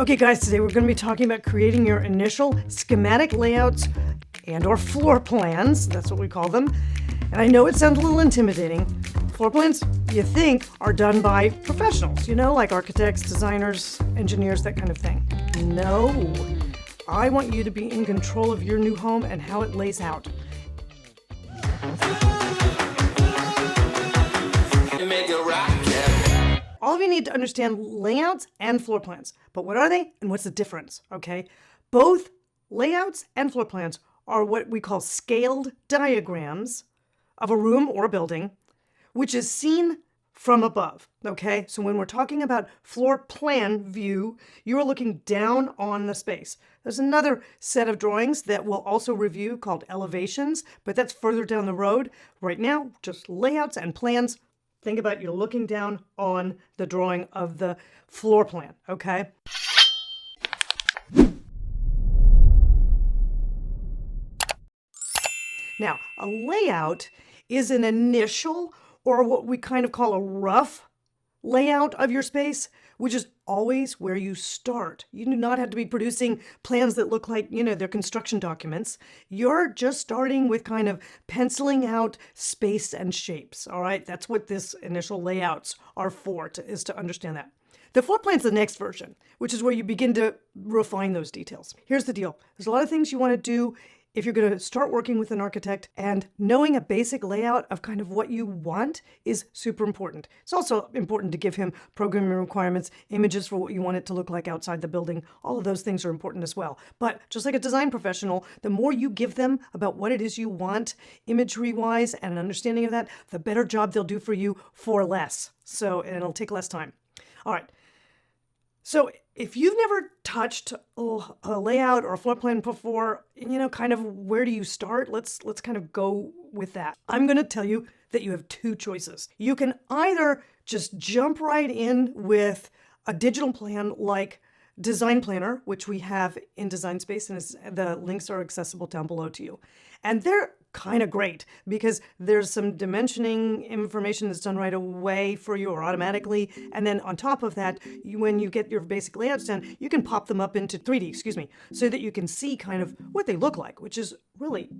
Okay guys, today we're going to be talking about creating your initial schematic layouts and or floor plans. That's what we call them. And I know it sounds a little intimidating. Floor plans, you think, are done by professionals, like architects, designers, engineers, that kind of thing. No, I want you to be in control of your new home and how it lays out. All of you need to understand layouts and floor plans. But what are they and what's the difference, okay? Both layouts and floor plans are what we call scaled diagrams of a room or a building, which is seen from above, okay? So when we're talking about floor plan view, you are looking down on the space. There's another set of drawings that we'll also review called elevations, but that's further down the road. Right now, just layouts and plans. Think about you're looking down on the drawing of the floor plan, okay? Now, a layout is an initial or what we kind of call a rough layout of your space, which is always where you start. You do not have to be producing plans that look like, they're construction documents. You're just starting with kind of penciling out space and shapes, all right? That's what this initial layouts are for, is to understand that. The floor plan's the next version, which is where you begin to refine those details. Here's the deal. There's a lot of things you want to do if you're going to start working with an architect, and knowing a basic layout of kind of what you want is super important. It's also important to give him programming requirements, images for what you want it to look like outside the building. All of those things are important as well. But just like a design professional, the more you give them about what it is you want, imagery-wise, and an understanding of that, the better job they'll do for you for less. And it'll take less time. All right. So if you've never touched a layout or a floor plan before, kind of where do you start? Let's kind of go with that. I'm going to tell you that you have two choices. You can either just jump right in with a digital plan like Design Planner, which we have in Design Space, and the links are accessible down below to you. And they're kind of great because there's some dimensioning information that's done right away for you or automatically. And then on top of that, when you get your basic layouts done, you can pop them up into 3D, so that you can see kind of what they look like, which is really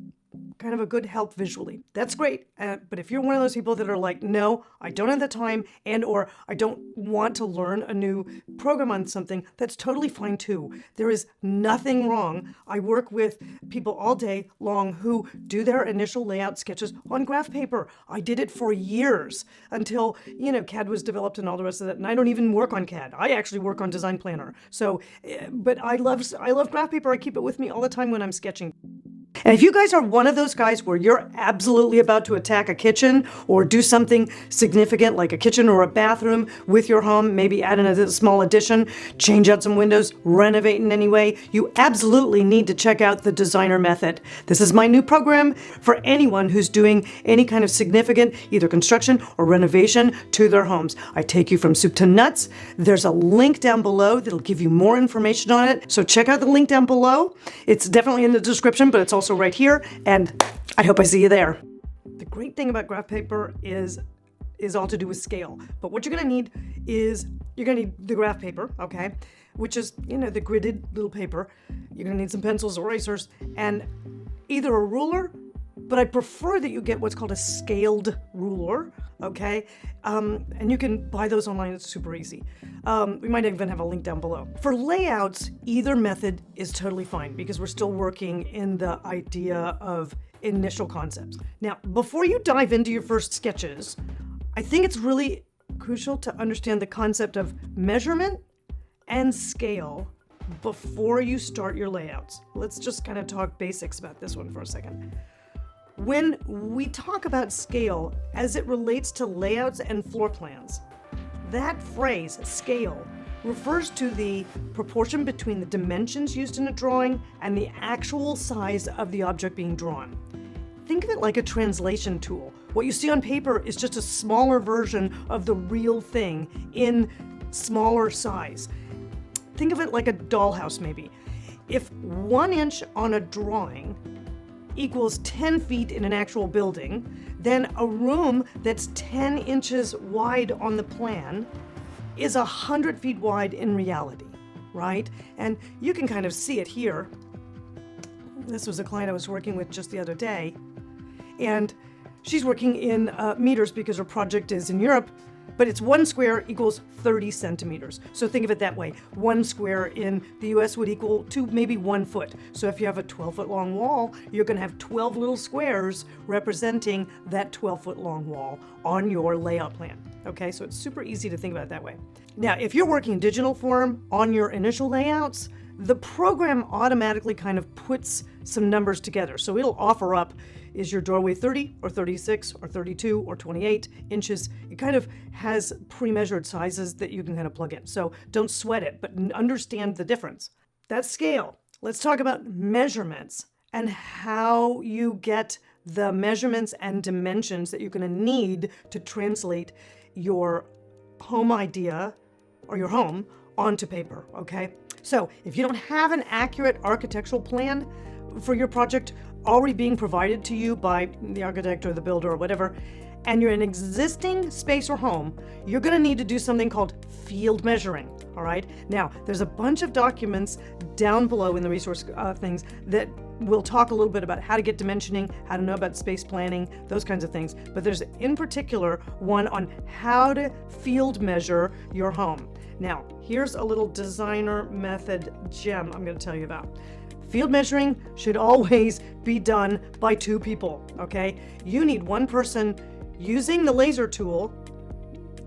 kind of a good help visually. That's great. But if you're one of those people that are like, no, I don't have the time or I don't want to learn a new program on something, that's totally fine too. There is nothing wrong. I work with people all day long who do their initial layout sketches on graph paper. I did it for years until, CAD was developed and all the rest of that. And I don't even work on CAD. I actually work on Design Planner. But I love graph paper. I keep it with me all the time when I'm sketching. And if you guys are one of those guys where you're absolutely about to attack a kitchen or do something significant like a kitchen or a bathroom with your home, maybe add in a small addition, change out some windows, renovate in any way, you absolutely need to check out the Designer Method. This is my new program for anyone who's doing any kind of significant either construction or renovation to their homes. I take you from soup to nuts. There's a link down below that'll give you more information on it. So check out the link down below. It's definitely in the description, but it's also right here, and I hope I see you there. The great thing about graph paper is all to do with scale. But what you're going to need is the graph paper, okay, which is, the gridded little paper. You're going to need some pencils, erasers, and either a ruler, but I prefer that you get what's called a scaled ruler, okay? And you can buy those online. It's super easy. We might even have a link down below. For layouts, either method is totally fine because we're still working in the idea of initial concepts. Now, before you dive into your first sketches, I think it's really crucial to understand the concept of measurement and scale before you start your layouts. Let's just kind of talk basics about this one for a second. When we talk about scale as it relates to layouts and floor plans, that phrase, scale, refers to the proportion between the dimensions used in a drawing and the actual size of the object being drawn. Think of it like a translation tool. What you see on paper is just a smaller version of the real thing in smaller size. Think of it like a dollhouse maybe. If 1 inch on a drawing equals 10 feet in an actual building, then a room that's 10 inches wide on the plan is 100 feet wide in reality. right? And you can kind of see it here. This was a client I was working with just the other day, and she's working in meters because her project is in Europe, but it's 1 square equals 30 centimeters. So think of it that way. 1 square in the US would equal to maybe 1 foot. So if you have a 12-foot long wall, you're going to have 12 little squares representing that 12-foot long wall on your layout plan. Okay, so it's super easy to think about it that way. Now, if you're working in digital form on your initial layouts, the program automatically kind of puts some numbers together. So it'll offer up, is your doorway 30 or 36 or 32 or 28 inches? It kind of has pre-measured sizes that you can kind of plug in. So don't sweat it, but understand the difference. That's scale. Let's talk about measurements and how you get the measurements and dimensions that you're going to need to translate your home idea or your home onto paper, okay? So if you don't have an accurate architectural plan for your project already being provided to you by the architect or the builder or whatever, and you're in an existing space or home, you're going to need to do something called field measuring, all right? Now, there's a bunch of documents down below in the resource things that will talk a little bit about how to get dimensioning, how to know about space planning, those kinds of things. But there's in particular one on how to field measure your home. Now, here's a little designer method gem I'm going to tell you about. Field measuring should always be done by 2 people, okay? You need one person using the laser tool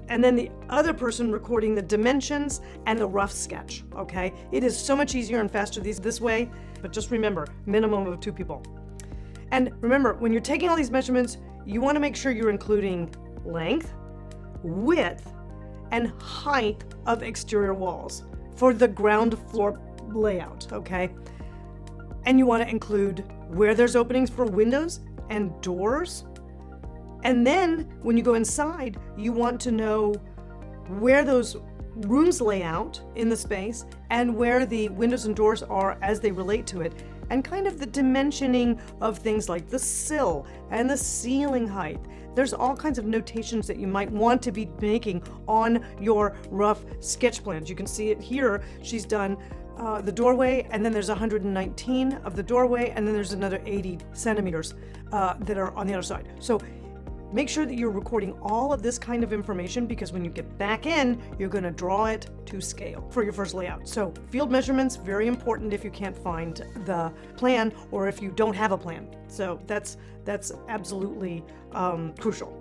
and then the other person recording the dimensions and the rough sketch, okay? It is so much easier and faster this way, but just remember, minimum of 2 people. And remember, when you're taking all these measurements, you want to make sure you're including length, width, and height of exterior walls for the ground floor layout, okay? And you want to include where there's openings for windows and doors. And then when you go inside, you want to know where those rooms lay out in the space and where the windows and doors are as they relate to it, and kind of the dimensioning of things like the sill and the ceiling height. There's all kinds of notations that you might want to be making on your rough sketch plans. You can see it here. She's done the doorway, and then there's 119 of the doorway, and then there's another 80 centimeters that are on the other side. So make sure that you're recording all of this kind of information, because when you get back in, you're going to draw it to scale for your first layout. So field measurements, very important if you can't find the plan or if you don't have a plan. So that's absolutely crucial.